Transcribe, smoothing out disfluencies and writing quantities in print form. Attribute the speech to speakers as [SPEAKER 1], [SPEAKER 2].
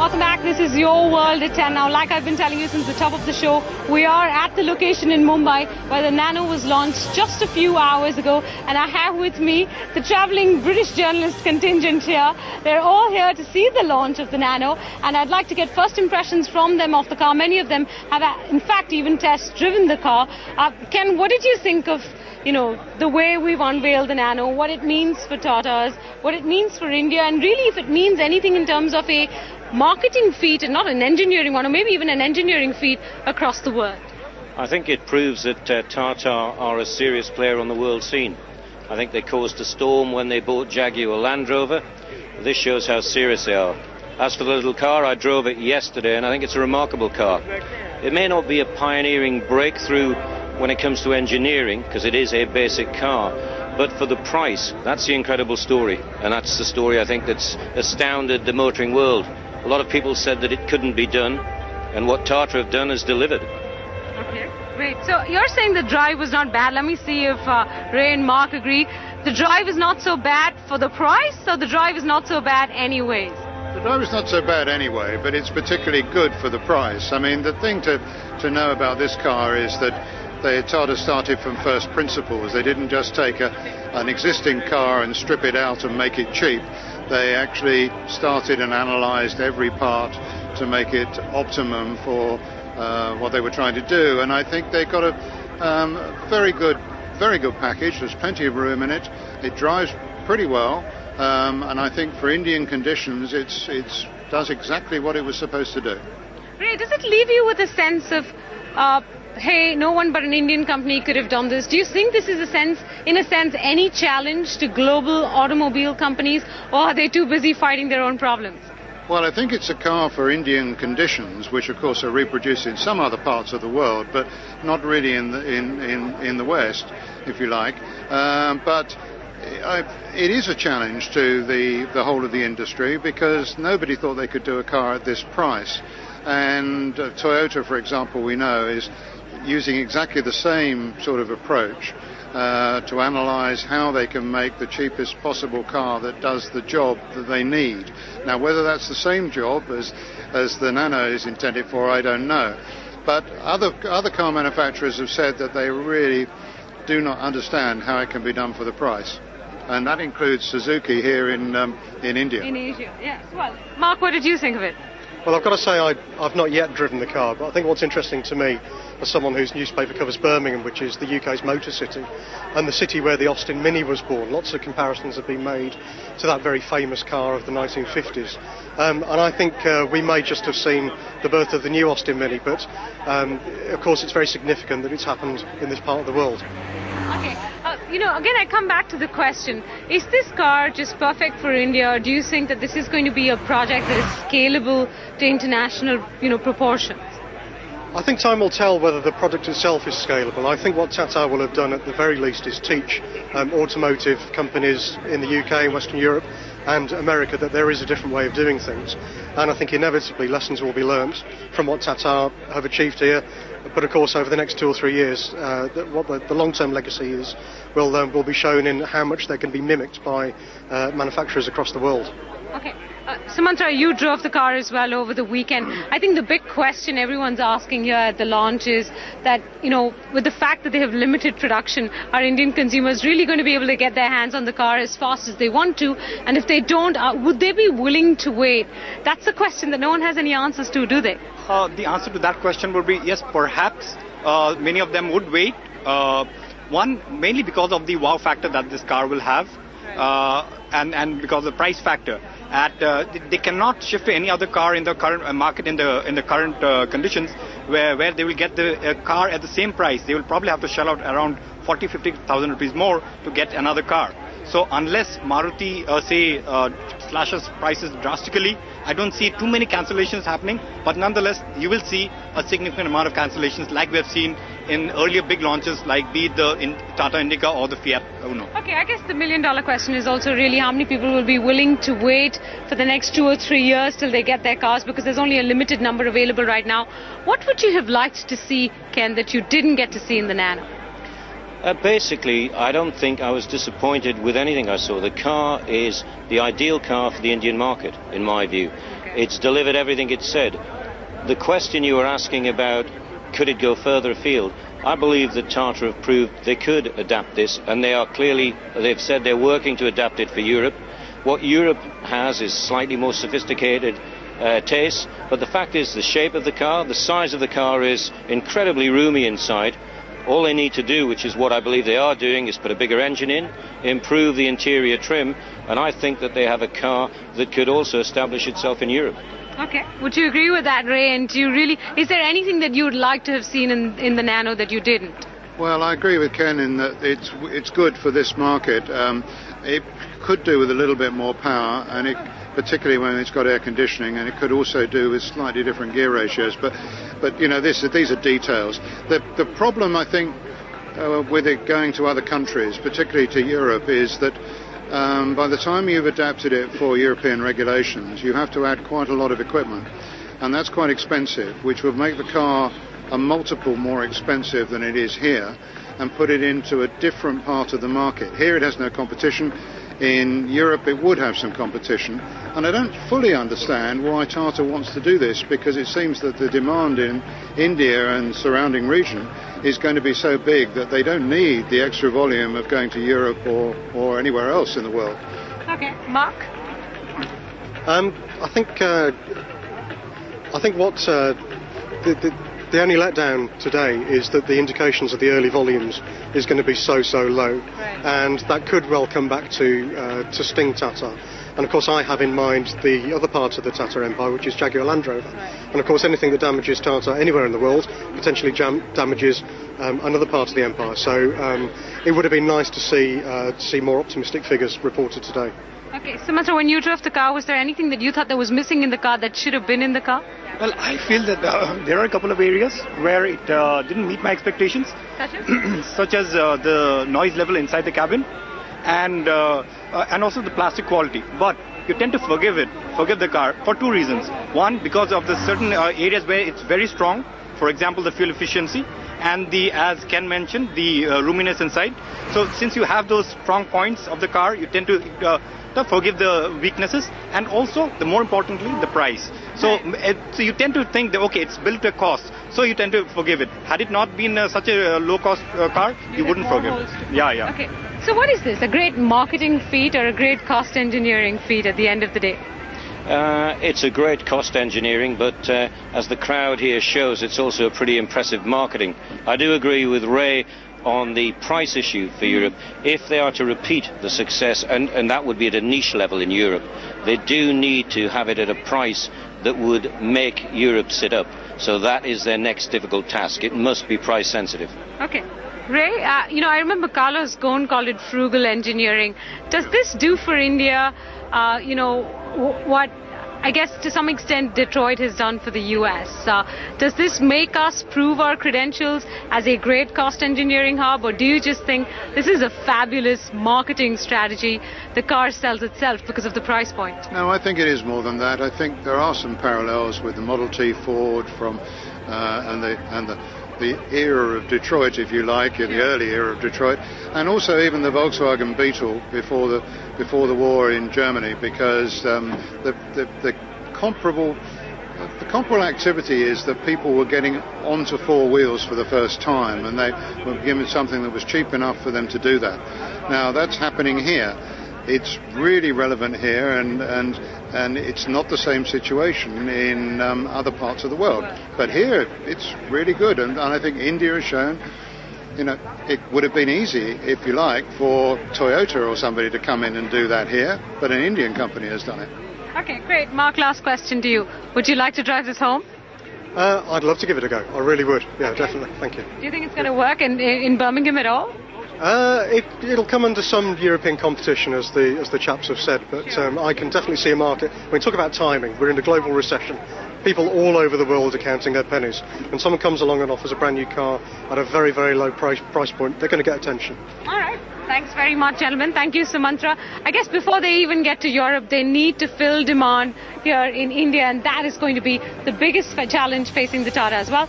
[SPEAKER 1] welcome back. This is Your World at 10. Now, like I've been telling you since the top of the show, we are at the location in Mumbai where the Nano was launched just a few hours ago. And I have with me the traveling British journalist contingent here. They're all here to see the launch of the Nano. And I'd like to get first impressions from them of the car. Many of them have, in fact, even test-driven the car. Ken, what did you think of the way we've unveiled the Nano, what it means for Tatas, what it means for India, and really if it means anything in terms of a marketing feat and not an engineering one, or maybe even an engineering feat across the world?
[SPEAKER 2] I think it proves that Tata are a serious player on the world scene. I think they caused a storm when they bought Jaguar Land Rover. This shows how serious they are. As for the little car, I drove it yesterday and I think it's a remarkable car. It may not be a pioneering breakthrough when it comes to engineering, because it is a basic car, but for the price, that's the incredible story, and that's the story I think that's astounded the motoring world. A lot of people said that it couldn't be done, and what Tata have done is delivered.
[SPEAKER 1] Okay, great. So you're saying the drive was not bad. Let me see if Ray and Mark agree. The drive is not so bad for the price, so the drive is not so bad anyways?
[SPEAKER 3] The drive is not so bad anyway, but it's particularly good for the price. I mean, the thing to know about this car is that Tata started from first principles. They didn't just take an existing car and strip it out and make it cheap. They actually started and analysed every part to make it optimum for what they were trying to do. And I think they got a very good package. There's plenty of room in it. It drives pretty well. And I think for Indian conditions, it does exactly what it was supposed to do.
[SPEAKER 1] Ray, does it leave you with a sense of hey, no one but an Indian company could have done this? Do you think this is in a sense, any challenge to global automobile companies, or are they too busy fighting their own problems?
[SPEAKER 3] Well, I think it's a car for Indian conditions, which of course are reproduced in some other parts of the world, but not really in the West, if you like. But it is a challenge to the whole of the industry, because nobody thought they could do a car at this price. And Toyota, for example, we know, is using exactly the same sort of approach to analyse how they can make the cheapest possible car that does the job that they need. Now, whether that's the same job as the Nano is intended for, I don't know. But other car manufacturers have said that they really do not understand how it can be done for the price. And that includes Suzuki here in India.
[SPEAKER 1] In Asia, yes. Well, Mark, what did you think of it?
[SPEAKER 4] Well, I've got to say I've not yet driven the car, but I think what's interesting to me, as someone whose newspaper covers Birmingham, which is the UK's motor city, and the city where the Austin Mini was born, lots of comparisons have been made to that very famous car of the 1950s. And I think we may just have seen the birth of the new Austin Mini, but of course it's very significant that it's happened in this part of the world.
[SPEAKER 1] Okay, again I come back to the question, is this car just perfect for India, or do you think that this is going to be a project that is scalable to international, proportions?
[SPEAKER 4] I think time will tell whether the product itself is scalable. I think what Tata will have done at the very least is teach automotive companies in the UK, Western Europe and America that there is a different way of doing things. And I think inevitably lessons will be learnt from what Tata have achieved here. But of course, over the next 2 or 3 years, what the long-term legacy is will be shown in how much they can be mimicked by manufacturers across the world.
[SPEAKER 1] Okay. Samantha, you drove the car as well over the weekend. I think the big question everyone's asking here at the launch is that, with the fact that they have limited production, are Indian consumers really going to be able to get their hands on the car as fast as they want to? And if they don't, would they be willing to wait? That's a question that no one has any answers to, do they?
[SPEAKER 5] The answer to that question would be yes, perhaps. Many of them would wait. One, mainly because of the wow factor that this car will have. And because of the price factor, they cannot shift to any other car in the current market in the current conditions where they will get the car at the same price. They will probably have to shell out around 40,000-50,000 rupees more to get another car. So unless Maruti slashes prices drastically, I don't see too many cancellations happening, but nonetheless you will see a significant amount of cancellations like we have seen in earlier big launches, like be it the Tata Indica or the Fiat Uno.
[SPEAKER 1] Okay, I guess the million-dollar question is also really how many people will be willing to wait for the next 2 or 3 years till they get their cars, because there's only a limited number available right now. What would you have liked to see, Ken, that you didn't get to see in the Nano?
[SPEAKER 2] Basically, I don't think I was disappointed with anything I saw. The car is the ideal car for the Indian market, in my view. It's delivered everything it said. The question you were asking about, could it go further afield? I believe that Tata have proved they could adapt this, and they've said they're working to adapt it for Europe. What Europe has is slightly more sophisticated tastes, but the fact is the shape of the car, the size of the car is incredibly roomy inside. All they need to do, which is what I believe they are doing, is put a bigger engine in, improve the interior trim, and I think that they have a car that could also establish itself in Europe.
[SPEAKER 1] Okay. Would you agree with that, Ray? And is there anything that you would like to have seen in the Nano that you didn't?
[SPEAKER 3] Well, I agree with Ken in that it's good for this market. It could do with a little bit more power, and particularly when it's got air conditioning, and it could also do with slightly different gear ratios. But you know, these are details. The problem, I think, with it going to other countries, particularly to Europe, is that by the time you've adapted it for European regulations, you have to add quite a lot of equipment, and that's quite expensive, which would make the car a multiple more expensive than it is here, and put it into a different part of the market. Here it has no competition. In Europe it would have some competition, and I don't fully understand why Tata wants to do this, because it seems that the demand in India and surrounding region is going to be so big that they don't need the extra volume of going to Europe or anywhere else in the world.
[SPEAKER 1] Okay, Mark?
[SPEAKER 4] I think what the only letdown today is that the indications of the early volumes is going to be so low,
[SPEAKER 1] right.
[SPEAKER 4] And that could well come back to sting Tata. And of course I have in mind the other part of the Tata empire, which is Jaguar Land Rover.
[SPEAKER 1] Right.
[SPEAKER 4] And of course anything that damages Tata anywhere in the world potentially damages another part of the empire. So it would have been nice to see more optimistic figures reported today.
[SPEAKER 1] Okay, Sumatra, when you drove the car, was there anything that you thought that was missing in the car that should have been in the car?
[SPEAKER 5] Well, I feel that there are a couple of areas where it didn't meet my expectations, such as the noise level inside the cabin, and also the plastic quality. But you tend to forgive the car for two reasons. One, because of the certain areas where it's very strong, for example, the fuel efficiency, and as Ken mentioned, the roominess inside. So since you have those strong points of the car, you tend to forgive the weaknesses, and also, the more importantly, the price. So you tend to think that, okay, it's built to a cost, so you tend to forgive it. Had it not been such a low-cost car, you wouldn't forgive it. Yeah.
[SPEAKER 1] Okay. So what is this? A great marketing feat or a great cost engineering feat at the end of the day?
[SPEAKER 2] It's a great cost engineering, but as the crowd here shows, it's also a pretty impressive marketing. I do agree with Ray on the price issue for Europe. If they are to repeat the success, and that would be at a niche level in Europe, they do need to have it at a price that would make Europe sit up. So that is their next difficult task. It must be price sensitive.
[SPEAKER 1] Okay. Ray, I remember Carlos Ghosn called it frugal engineering. Does this do for India, what I guess to some extent Detroit has done for the US? Does this make us prove our credentials as a great cost engineering hub, or do you just think this is a fabulous marketing strategy? The car sells itself because of the price point.
[SPEAKER 3] No, I think it is more than that. I think there are some parallels with the Model T Ford and the era of Detroit, if you like, in the early era of Detroit, and also even the Volkswagen Beetle before the war in Germany, because the comparable activity is that people were getting onto four wheels for the first time, and they were given something that was cheap enough for them to do that. Now that's happening here. It's really relevant here, and it's not the same situation in other parts of the world. But here, it's really good, and I think India has shown, it would have been easy, if you like, for Toyota or somebody to come in and do that here, but an Indian company has done it.
[SPEAKER 1] Okay, great. Mark, last question to you. Would you like to drive this home?
[SPEAKER 4] I'd love to give it a go. I really would. Yeah, definitely. Thank you.
[SPEAKER 1] Do you think it's going to work in Birmingham at all?
[SPEAKER 4] It'll come under some European competition, as the chaps have said, but I can definitely see a market. When we talk about timing, we're in a global recession. People all over the world are counting their pennies. When someone comes along and offers a brand new car at a very, very low price point, they're going to get attention.
[SPEAKER 1] All right. Thanks very much, gentlemen. Thank you, Sumatra. I guess before they even get to Europe, they need to fill demand here in India, and that is going to be the biggest challenge facing the Tata as well.